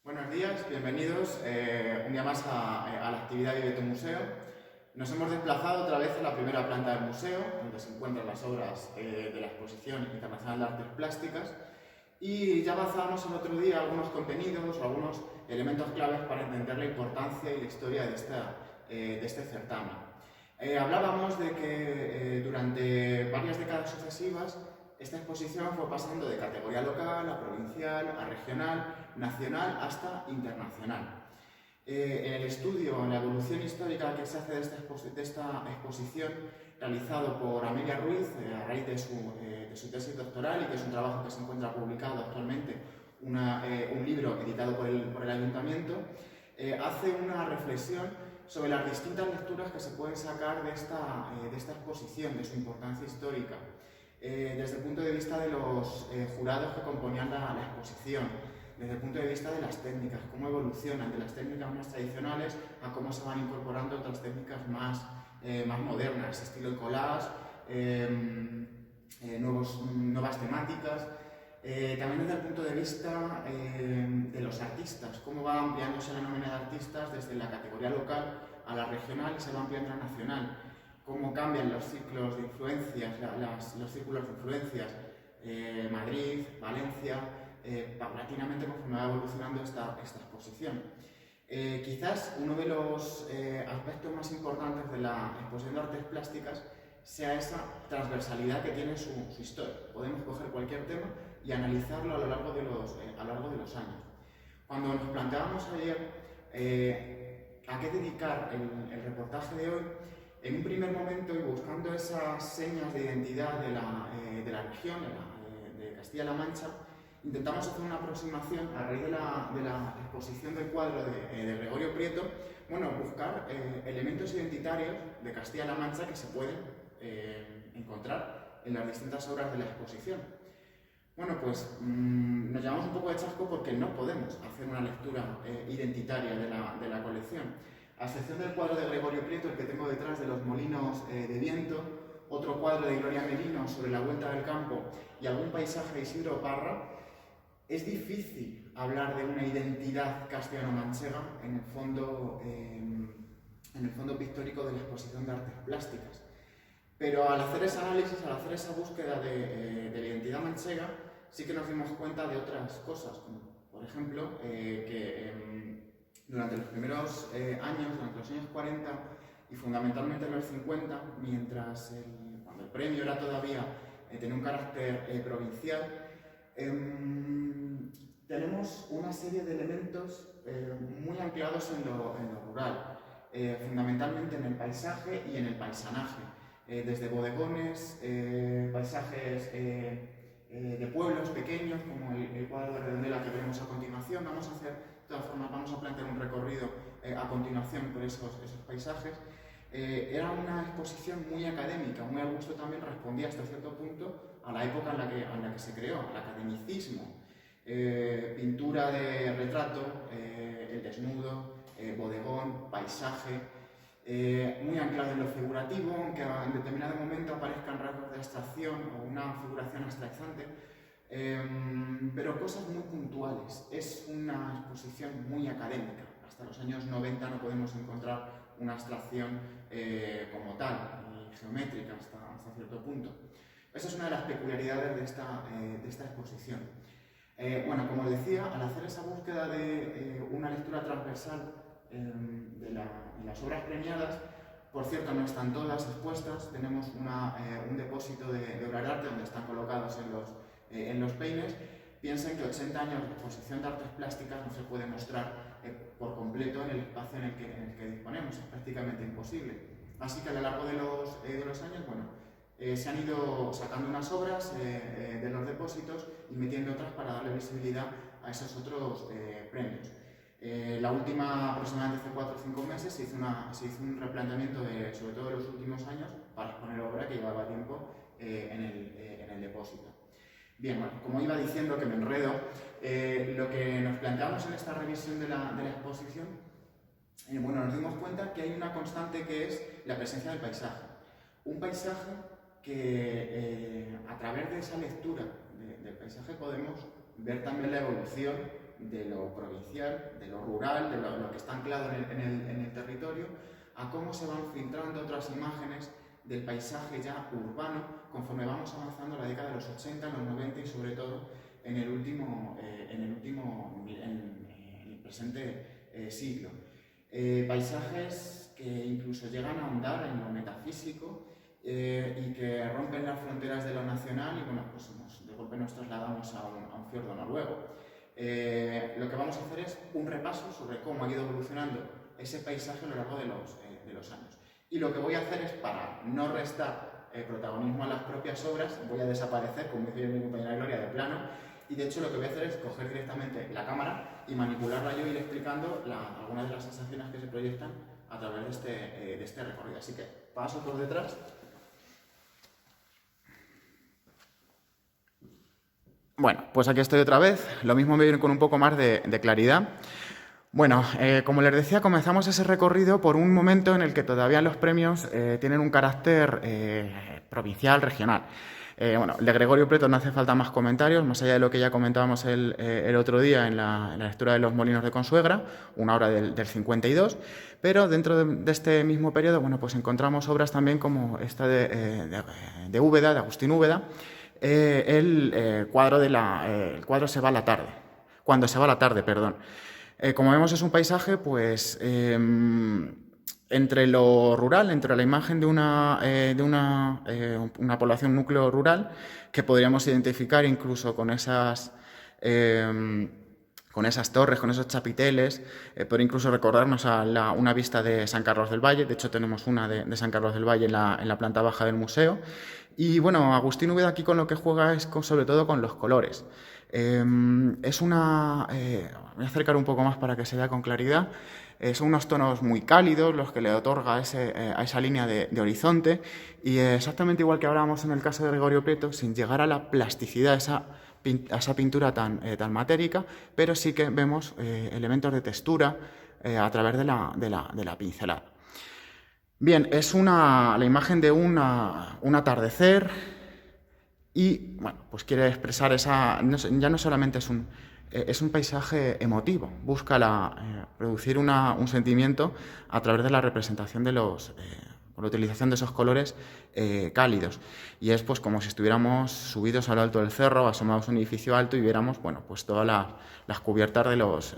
Buenos días, bienvenidos un día más a la actividad Vive tu Museo. Nos hemos desplazado otra vez a la primera planta del museo, donde se encuentran las obras de la Exposición Internacional de Artes Plásticas, y ya avanzábamos el otro día algunos contenidos o algunos elementos claves para entender la importancia y la historia de este certamen. Hablábamos de que durante varias décadas sucesivas esta exposición fue pasando de categoría local a provincial, a regional, nacional hasta internacional. En el estudio, en la evolución histórica que se hace de esta exposición, realizado por Amelia Ruiz a raíz de su tesis doctoral y que es un trabajo que se encuentra publicado actualmente, un libro editado por el Ayuntamiento, hace una reflexión sobre las distintas lecturas que se pueden sacar de esta exposición, de su importancia histórica, desde el punto de vista de los jurados que componían la exposición, desde el punto de vista de las técnicas, cómo evolucionan de las técnicas más tradicionales a cómo se van incorporando otras técnicas más modernas, estilo collage, nuevas temáticas. También desde el punto de vista de los artistas, cómo va ampliándose la nómina de artistas desde la categoría local a la regional y se va ampliando a la nacional, cómo cambian los ciclos de influencias, los círculos de influencias, Madrid, Valencia, paulatinamente conforme va evolucionando esta exposición. Quizás uno de los aspectos más importantes de la exposición de artes plásticas sea esa transversalidad que tiene su historia. Podemos coger cualquier tema y analizarlo a lo largo de los años. Cuando nos planteábamos ayer a qué dedicar el reportaje de hoy, en un primer momento y buscando esas señas de identidad de la región, de Castilla-La Mancha, intentamos hacer una aproximación a raíz de la exposición del cuadro de Gregorio Prieto, buscar elementos identitarios de Castilla-La Mancha que se pueden encontrar en las distintas obras de la exposición. Nos llevamos un poco de chasco porque no podemos hacer una lectura identitaria de la colección. A excepción del cuadro de Gregorio Prieto, el que tengo detrás de los molinos de viento, otro cuadro de Gloria Merino sobre la vuelta del campo y algún paisaje de Isidro Parra, es difícil hablar de una identidad castellano-manchega en el fondo pictórico de la exposición de artes plásticas. Pero al hacer ese análisis, al hacer esa búsqueda de la identidad manchega, sí que nos dimos cuenta de otras cosas, como por ejemplo que durante los primeros años, durante los años 40 y fundamentalmente en los 50, cuando el premio era todavía tenía un carácter provincial, tenemos una serie de elementos muy anclados en lo rural, fundamentalmente en el paisaje y en el paisanaje, desde bodegones, paisajes de pueblos pequeños, como el cuadro de Redondela que veremos a continuación. Vamos a plantear un recorrido a continuación por esos paisajes. Era una exposición muy académica, muy al gusto también, respondía hasta cierto punto a la época en la que se creó, al academicismo. Pintura de retrato, el desnudo, bodegón, paisaje, muy anclado en lo figurativo, aunque en determinado momento aparezcan rasgos de abstracción o una figuración abstractante, pero cosas muy puntuales. Es una exposición muy académica. Hasta los años 90 no podemos encontrar una abstracción como tal, y geométrica hasta cierto punto. Esa es una de las peculiaridades de esta exposición. Como decía, al hacer esa búsqueda de una lectura transversal de las obras premiadas, por cierto, no están todas expuestas, tenemos un depósito de obras de arte donde están colocados en los peines. Piensen que 80 años de exposición de artes plásticas no se puede mostrar por completo en el espacio en el que disponemos, es prácticamente imposible. Así que a lo largo de los años, se han ido sacando unas obras de los depósitos y metiendo otras para darle visibilidad a esos otros premios. La última, aproximadamente hace 4 o 5 meses, se hizo un replanteamiento sobre todo de los últimos años para exponer obra que llevaba tiempo en el depósito. Bien, como iba diciendo que me enredo, lo que nos planteamos en esta revisión de la exposición, nos dimos cuenta que hay una constante que es la presencia del paisaje. Un paisaje que a través de esa lectura del paisaje podemos ver también la evolución de lo provincial, de lo rural, de lo que está anclado en el territorio, a cómo se van filtrando otras imágenes del paisaje ya urbano conforme vamos avanzando la década de los 80, los 90 y sobre todo en el presente siglo. Paisajes que incluso llegan a ahondar en lo metafísico y que rompen las fronteras de lo nacional y bueno, pues de golpe nos trasladamos a un fiordo noruego. Lo que vamos a hacer es un repaso sobre cómo ha ido evolucionando ese paisaje a lo largo de los años. Y lo que voy a hacer es, para no restar protagonismo a las propias obras, voy a desaparecer, como dice mi compañera Gloria, de plano, y de hecho lo que voy a hacer es coger directamente la cámara y manipularla yo y ir explicando algunas de las sensaciones que se proyectan a través de este recorrido. Así que paso por detrás. Bueno, pues aquí estoy otra vez, lo mismo me viene con un poco más de claridad. Bueno, como les decía, comenzamos ese recorrido por un momento en el que todavía los premios tienen un carácter provincial, regional. Bueno, el de Gregorio Prieto no hace falta más comentarios, más allá de lo que ya comentábamos el otro día en la lectura de Los Molinos de Consuegra, una obra del 52, pero dentro de este mismo periodo, bueno, pues encontramos obras también como esta de Úbeda, de Agustín Úbeda, el cuadro Se va la tarde, Cuando se va la tarde, perdón. Como vemos, es un paisaje, pues, entre lo rural, entre la imagen de una población núcleo rural, que podríamos identificar incluso con esas torres, con esos chapiteles, por incluso recordarnos a una vista de San Carlos del Valle. De hecho, tenemos una de San Carlos del Valle en la planta baja del museo. Y bueno, Agustín Úbeda aquí con lo que juega es sobre todo con los colores. Voy a acercar un poco más para que se vea con claridad. Son unos tonos muy cálidos los que le otorga a esa línea de horizonte, y exactamente igual que hablábamos en el caso de Gregorio Prieto, sin llegar a la plasticidad, a esa pintura tan matérica, pero sí que vemos elementos de textura a través de la pincelada. Bien, es la imagen de un atardecer y, bueno, pues quiere expresar ya no solamente es un paisaje emotivo, busca producir un sentimiento a través de la representación por la utilización de esos colores cálidos. Y es pues como si estuviéramos subidos al alto del cerro, asomados a un edificio alto y viéramos, bueno, pues todas las cubiertas de los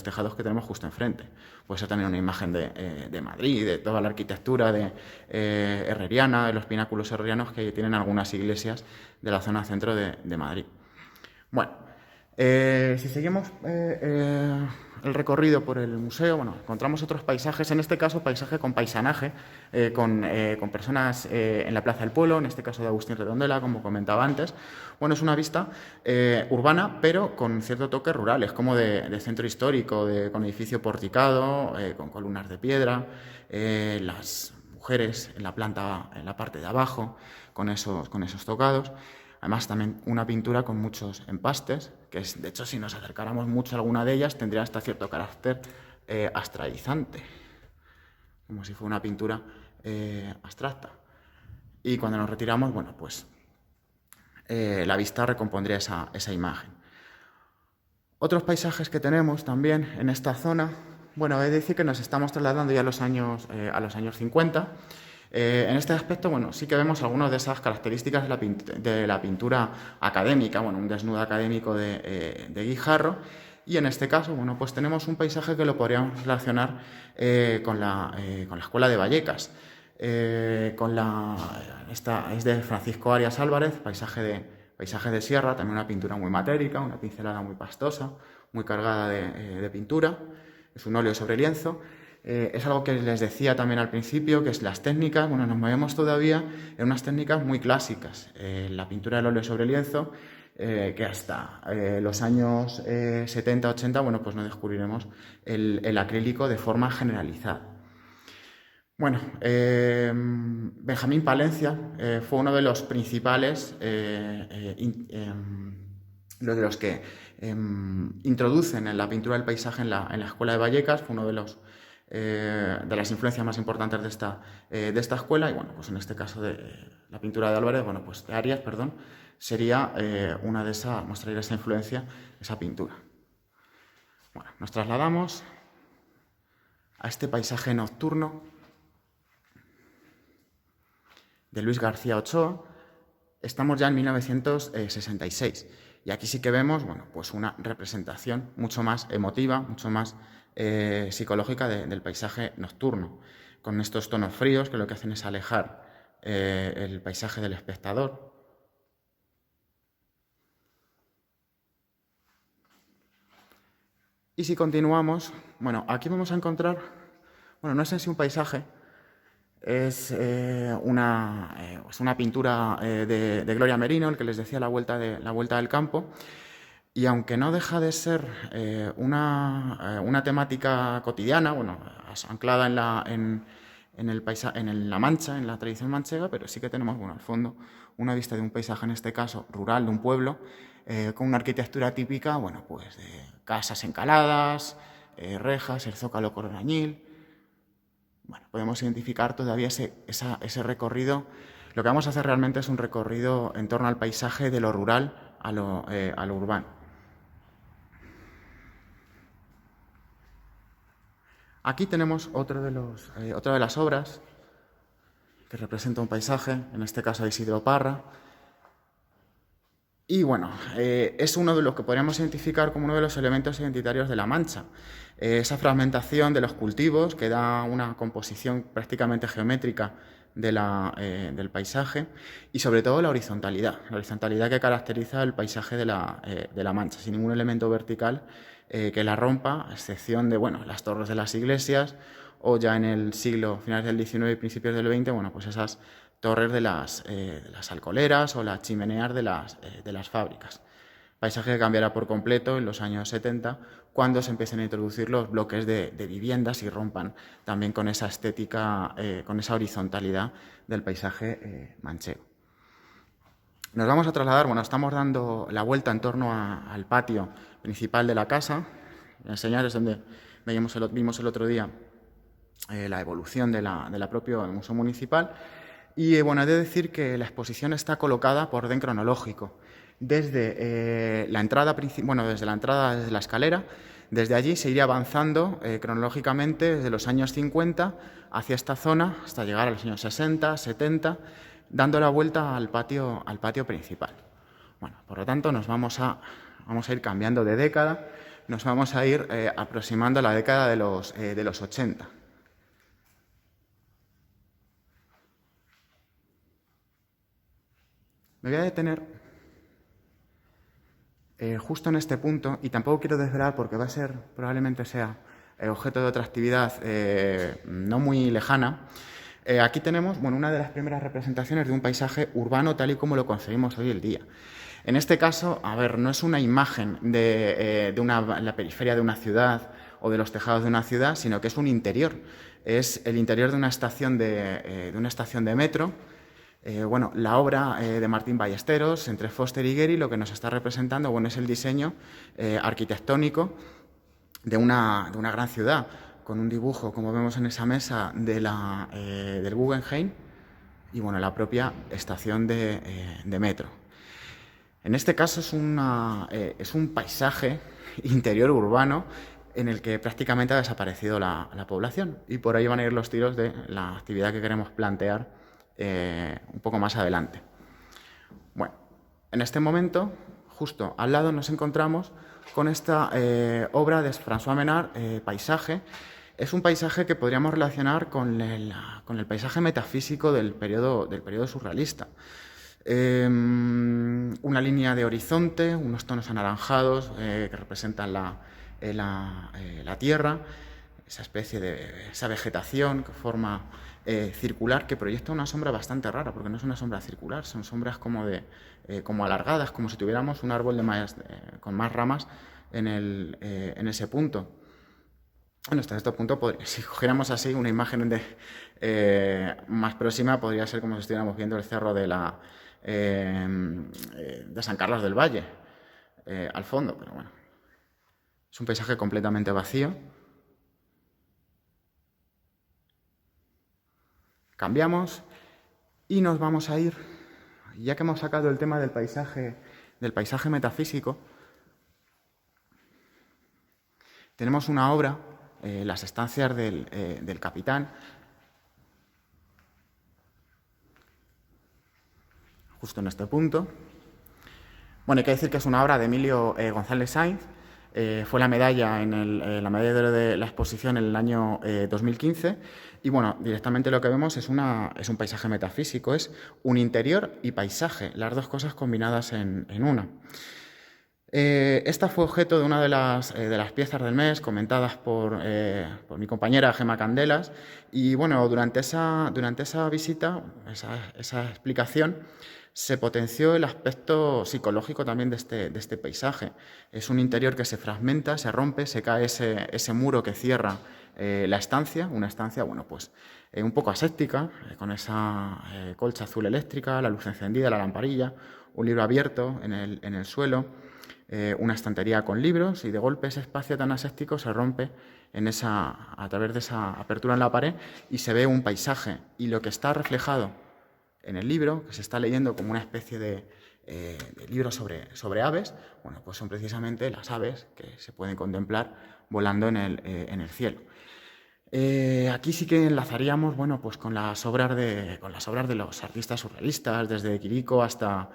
tejados que tenemos justo enfrente. Puede ser también una imagen de Madrid, de toda la arquitectura herreriana, de los pináculos herrerianos que tienen algunas iglesias de la zona centro de Madrid. Bueno, si seguimos el recorrido por el museo, bueno, encontramos otros paisajes, en este caso paisaje con paisanaje, con personas en la Plaza del Pueblo, en este caso de Agustín Redondela, como comentaba antes. Bueno, es una vista urbana, pero con cierto toque rural, es como de centro histórico, con edificio porticado, con columnas de piedra, las mujeres en la parte de abajo, con esos tocados. Además, también una pintura con muchos empastes, que de hecho, si nos acercáramos mucho a alguna de ellas, tendría hasta cierto carácter astralizante, como si fuera una pintura abstracta. Y cuando nos retiramos, bueno, pues la vista recompondría esa imagen. Otros paisajes que tenemos también en esta zona, bueno, he de decir que nos estamos trasladando ya a los años 50. En este aspecto, bueno, sí que vemos algunas de esas características de la pintura académica, bueno, un desnudo académico de Guijarro, y en este caso, bueno, pues tenemos un paisaje que lo podríamos relacionar con la Escuela de Vallecas. Es de Francisco Arias Álvarez, paisaje de sierra, también una pintura muy matérica, una pincelada muy pastosa, muy cargada de pintura, es un óleo sobre lienzo. Es algo que les decía también al principio, que es las técnicas, bueno, nos movemos todavía en unas técnicas muy clásicas. La pintura del óleo sobre lienzo, que hasta los años 70-80, bueno, pues no descubriremos el acrílico de forma generalizada. Bueno, Benjamín Palencia fue uno de los principales, de los que introducen en la pintura del paisaje en la Escuela de Vallecas, fue uno de las influencias más importantes de esta escuela, y bueno, pues en este caso de la pintura de Álvarez, bueno, pues de Arias, perdón, sería mostraría esa influencia, esa pintura. Bueno, nos trasladamos a este paisaje nocturno de Luis García Ochoa. Estamos ya en 1966 y aquí sí que vemos, bueno, pues una representación mucho más emotiva, mucho más psicológica del paisaje nocturno, con estos tonos fríos que lo que hacen es alejar el paisaje del espectador. Y si continuamos, bueno, aquí vamos a encontrar, bueno, no es en sí un paisaje, es una pintura de Gloria Merino, el que les decía la vuelta del campo, y aunque no deja de ser una temática cotidiana, bueno, anclada en la Mancha, en la tradición manchega, pero sí que tenemos, bueno, al fondo una vista de un paisaje, en este caso rural, de un pueblo, con una arquitectura típica, bueno, pues de casas encaladas, rejas, el zócalo colonial. Bueno, podemos identificar todavía ese recorrido. Lo que vamos a hacer realmente es un recorrido en torno al paisaje de lo rural a lo urbano. Aquí tenemos otra de las obras que representa un paisaje, en este caso de Isidro Parra. Y bueno, es uno de los que podríamos identificar como uno de los elementos identitarios de La Mancha. Esa fragmentación de los cultivos que da una composición prácticamente geométrica del paisaje y sobre todo la horizontalidad que caracteriza el paisaje de la Mancha, sin ningún elemento vertical que la rompa, a excepción de, bueno, las torres de las iglesias o ya en el siglo, finales del XIX y principios del XX, bueno, pues esas torres de las alcoleras o las chimeneas de las fábricas. Paisaje que cambiará por completo en los años 70, cuando se empiecen a introducir los bloques de viviendas y rompan también con esa estética, con esa horizontalidad del paisaje manchego. Nos vamos a trasladar, bueno, estamos dando la vuelta en torno al patio principal de la casa. Voy a enseñaros donde vimos el otro día la evolución de la propio Museo Municipal. Y bueno, he de decir que la exposición está colocada por orden cronológico. Desde la entrada, desde la escalera, desde allí se iría avanzando cronológicamente desde los años 50 hacia esta zona hasta llegar a los años 60, 70, dando la vuelta al patio principal. Bueno, por lo tanto, vamos a ir cambiando de década, nos vamos a ir aproximando a la década de los 80. Me voy a detener justo en este punto, y tampoco quiero desvelar porque probablemente sea objeto de otra actividad no muy lejana. Aquí tenemos, bueno, una de las primeras representaciones de un paisaje urbano tal y como lo concebimos hoy el día. En este caso, a ver, no es una imagen de la periferia de una ciudad o de los tejados de una ciudad, sino que es un interior. Es el interior de una estación de metro. Bueno, la obra de Martín Ballesteros, entre Foster y Gehry, lo que nos está representando, bueno, es el diseño arquitectónico de una gran ciudad, con un dibujo, como vemos en esa mesa, del Guggenheim y, bueno, la propia estación de metro. En este caso es un paisaje interior urbano en el que prácticamente ha desaparecido la población, y por ahí van a ir los tiros de la actividad que queremos plantear un poco más adelante. Bueno, en este momento, justo al lado, nos encontramos con esta obra de François Menard, Paisaje. Es un paisaje que podríamos relacionar con el paisaje metafísico del periodo surrealista. Una línea de horizonte, unos tonos anaranjados que representan la tierra, esa vegetación que forma circular, que proyecta una sombra bastante rara, porque no es una sombra circular, son sombras como alargadas, como si tuviéramos un árbol con más ramas en ese punto. Bueno, hasta este punto, si cogiéramos así una imagen más próxima, podría ser como si estuviéramos viendo el cerro de San Carlos del Valle al fondo, pero bueno, es un paisaje completamente vacío. Cambiamos y nos vamos a ir, ya que hemos sacado el tema del paisaje metafísico, tenemos una obra, Las estancias del capitán, justo en este punto. Bueno, hay que decir que es una obra de Emilio González Sainz. Fue la medalla la medalla de oro de la exposición en el año 2015. Y bueno, directamente lo que vemos es un paisaje metafísico, es un interior y paisaje, las dos cosas combinadas en una. Esta fue objeto de una de las piezas del mes comentadas por mi compañera Gemma Candelas, y bueno, durante esa visita, esa explicación, se potenció el aspecto psicológico también de este paisaje. Es un interior que se fragmenta, se rompe, se cae ese muro que cierra la estancia, una estancia, bueno, pues un poco aséptica, con esa colcha azul eléctrica, la luz encendida, la lamparilla, un libro abierto en el suelo, una estantería con libros, y de golpe ese espacio tan aséptico se rompe a través de esa apertura en la pared y se ve un paisaje, y lo que está reflejado en el libro, que se está leyendo como una especie de libro sobre aves, bueno, pues son precisamente las aves que se pueden contemplar volando en el cielo. Aquí sí que enlazaríamos, bueno, pues con las obras de los artistas surrealistas, desde Quirico hasta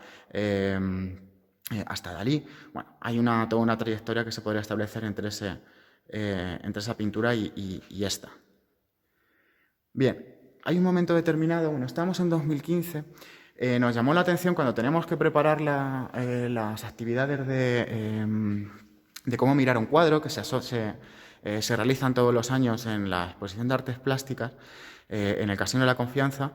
Dalí. Bueno, hay toda una trayectoria que se podría establecer entre esa pintura y esta. Bien, hay un momento determinado, bueno, estamos en 2015, nos llamó la atención cuando teníamos que preparar las actividades de cómo mirar un cuadro, que se realizan todos los años en la exposición de artes plásticas, en el Casino de la Confianza.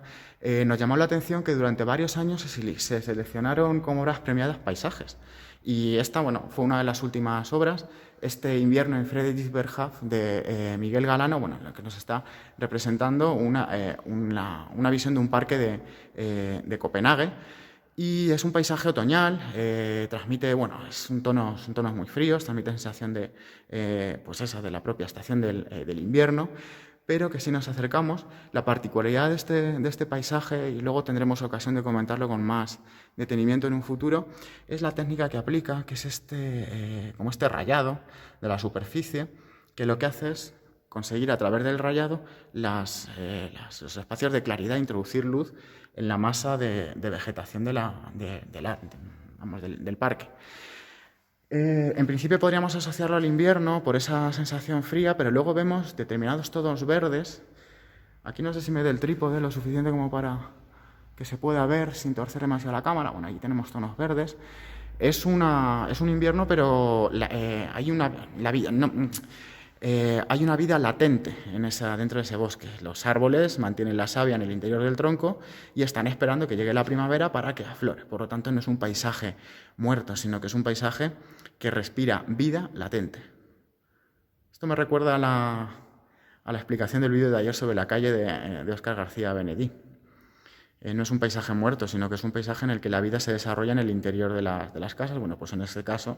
Nos llamó la atención que durante varios años se seleccionaron como obras premiadas paisajes. Y esta, bueno, fue una de las últimas obras, Este invierno en Friedrichsberghaff, de Miguel Galano, bueno, en la que nos está representando una visión de un parque de Copenhague. Y es un paisaje otoñal, transmite, bueno, son tonos muy fríos, transmite sensación de la propia estación del invierno, pero que si nos acercamos, la particularidad de este paisaje, y luego tendremos ocasión de comentarlo con más detenimiento en un futuro, es la técnica que aplica, que es como este rayado de la superficie, que lo que hace es conseguir a través del rayado los espacios de claridad, introducir luz en la masa de vegetación del parque. En principio podríamos asociarlo al invierno por esa sensación fría, pero luego vemos determinados tonos verdes. Aquí no sé si me dé el trípode lo suficiente como para que se pueda ver sin torcer demasiado la cámara. Bueno, aquí tenemos tonos verdes. Es un invierno, pero hay una vida latente dentro de ese bosque. Los árboles mantienen la savia en el interior del tronco y están esperando que llegue la primavera para que aflore. Por lo tanto, no es un paisaje muerto, sino que es un paisaje que respira vida latente. Esto me recuerda a la explicación del vídeo de ayer sobre la calle de Óscar García Benedí. No es un paisaje muerto, sino que es un paisaje en el que la vida se desarrolla en el interior de las casas. Bueno, pues en este caso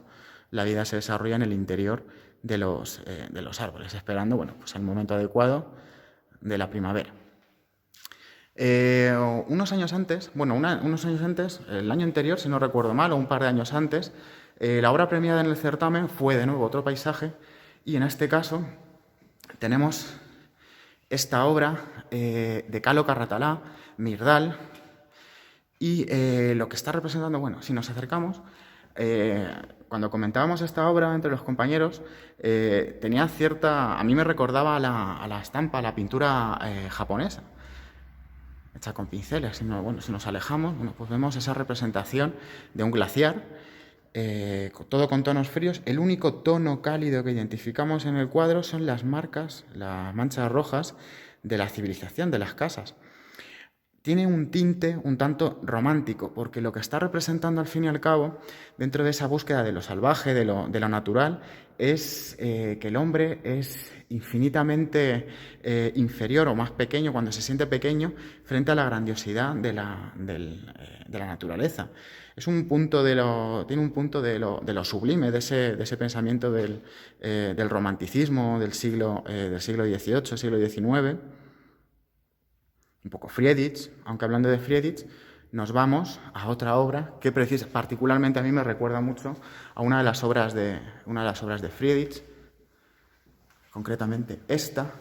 la vida se desarrolla en el interior de los árboles, esperando, bueno, pues el momento adecuado de la primavera. Unos años antes, el año anterior, si no recuerdo mal, o un par de años antes, la obra premiada en el certamen fue de nuevo otro paisaje, y en este caso tenemos esta obra de Calo Carratalá, Mirdal, y lo que está representando, bueno, si nos acercamos, cuando comentábamos esta obra entre los compañeros, tenía a mí me recordaba a la estampa, a la pintura japonesa, hecha con pinceles. Si nos alejamos, bueno, pues vemos esa representación de un glaciar, todo con tonos fríos. El único tono cálido que identificamos en el cuadro son las manchas rojas de la civilización, de las casas. Tiene un tinte un tanto romántico, porque lo que está representando al fin y al cabo, dentro de esa búsqueda de lo salvaje, de lo natural, es que el hombre es infinitamente inferior o más pequeño cuando se siente pequeño frente a la grandiosidad de la naturaleza. Tiene un punto de lo sublime, de ese pensamiento del romanticismo del siglo XVIII, siglo XIX. Un poco Friedrich, aunque hablando de Friedrich, nos vamos a otra obra que particularmente a mí me recuerda mucho a una de las obras de Friedrich, concretamente esta,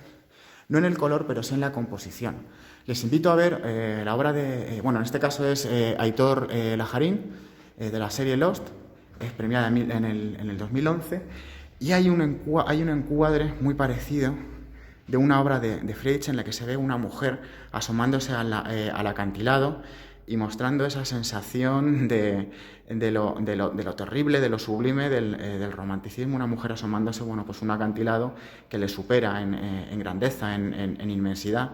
no en el color, pero sí en la composición. Les invito a ver la obra de, bueno, en este caso es Aitor Lajarín, de la serie Lost, es premiada en el 2011, y hay un encuadre muy parecido de una obra de Friedrich en la que se ve una mujer asomándose al acantilado y mostrando esa sensación de lo terrible, de lo sublime, del romanticismo, una mujer asomándose, bueno, pues un acantilado que le supera en grandeza, en inmensidad.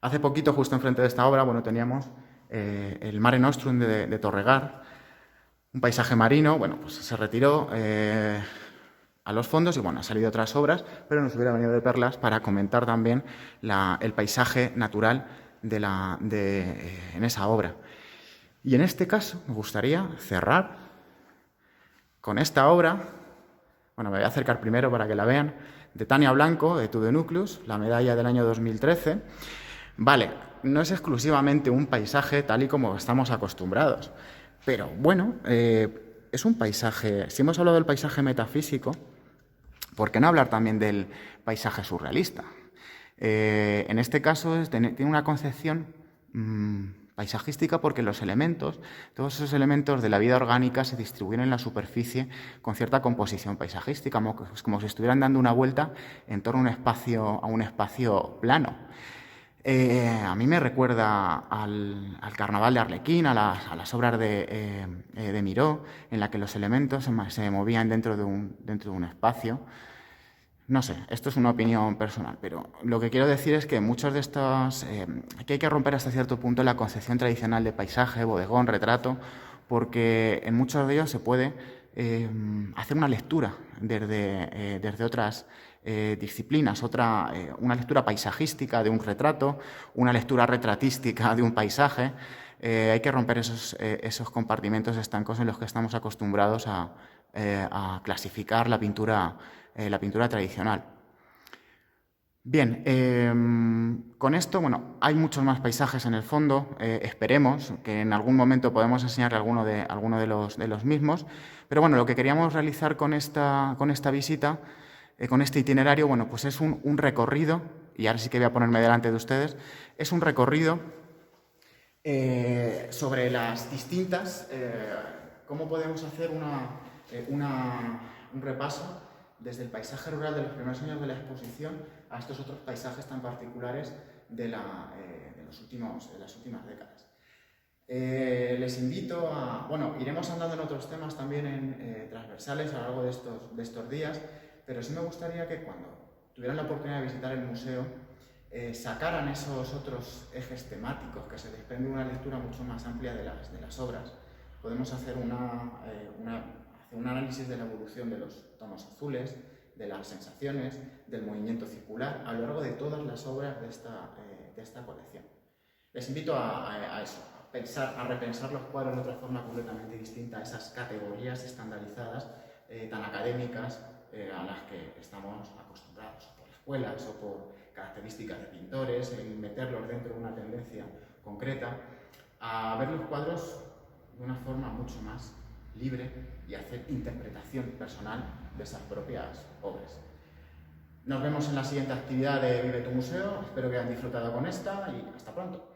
Hace poquito, justo enfrente de esta obra, bueno, teníamos el Mare Nostrum de Torregar, un paisaje marino, bueno, pues se retiró a los fondos y bueno, han salido otras obras, pero nos hubiera venido de perlas para comentar también el paisaje natural en esa obra. Y en este caso me gustaría cerrar con esta obra, bueno, me voy a acercar primero para que la vean, de Tania Blanco, de To The Nucleus, la medalla del año 2013. Vale, no es exclusivamente un paisaje tal y como estamos acostumbrados, pero bueno, es un paisaje, si hemos hablado del paisaje metafísico, ¿por qué no hablar también del paisaje surrealista? En este caso tiene una concepción paisajística porque los elementos, todos esos elementos de la vida orgánica se distribuyen en la superficie con cierta composición paisajística, como si estuvieran dando una vuelta en torno a un espacio plano. A mí me recuerda al Carnaval de Arlequín, a las obras de Miró, en la que los elementos se movían dentro de un espacio. No sé, esto es una opinión personal, pero lo que quiero decir es que muchos de estos, que hay que romper hasta cierto punto la concepción tradicional de paisaje, bodegón, retrato, porque en muchos de ellos se puede hacer una lectura desde otras disciplinas, una lectura paisajística de un retrato, una lectura retratística de un paisaje. Hay que romper esos compartimentos estancos en los que estamos acostumbrados a clasificar la pintura tradicional. Bien, con esto, bueno, hay muchos más paisajes en el fondo, esperemos que en algún momento podamos enseñarle alguno de los mismos, pero bueno, lo que queríamos realizar con esta visita, con este itinerario, bueno, pues es un recorrido, y ahora sí que voy a ponerme delante de ustedes, es un recorrido sobre las distintas, cómo podemos hacer un repaso desde el paisaje rural de los primeros años de la exposición a estos otros paisajes tan particulares de las últimas décadas. Les invito a... Bueno, iremos andando en otros temas también transversales a lo largo de estos días, pero sí me gustaría que cuando tuvieran la oportunidad de visitar el museo sacaran esos otros ejes temáticos, que se desprende una lectura mucho más amplia de las obras. Podemos hacer un análisis de la evolución de los tonos azules, de las sensaciones, del movimiento circular, a lo largo de todas las obras de esta colección. Les invito a eso, a repensar los cuadros de otra forma completamente distinta a esas categorías estandarizadas tan académicas a las que estamos acostumbrados, o por escuelas o por características de pintores, en meterlos dentro de una tendencia concreta, a ver los cuadros de una forma mucho más libre y hacer interpretación personal de esas propias obras. Nos vemos en la siguiente actividad de Vive tu Museo, espero que hayan disfrutado con esta y hasta pronto.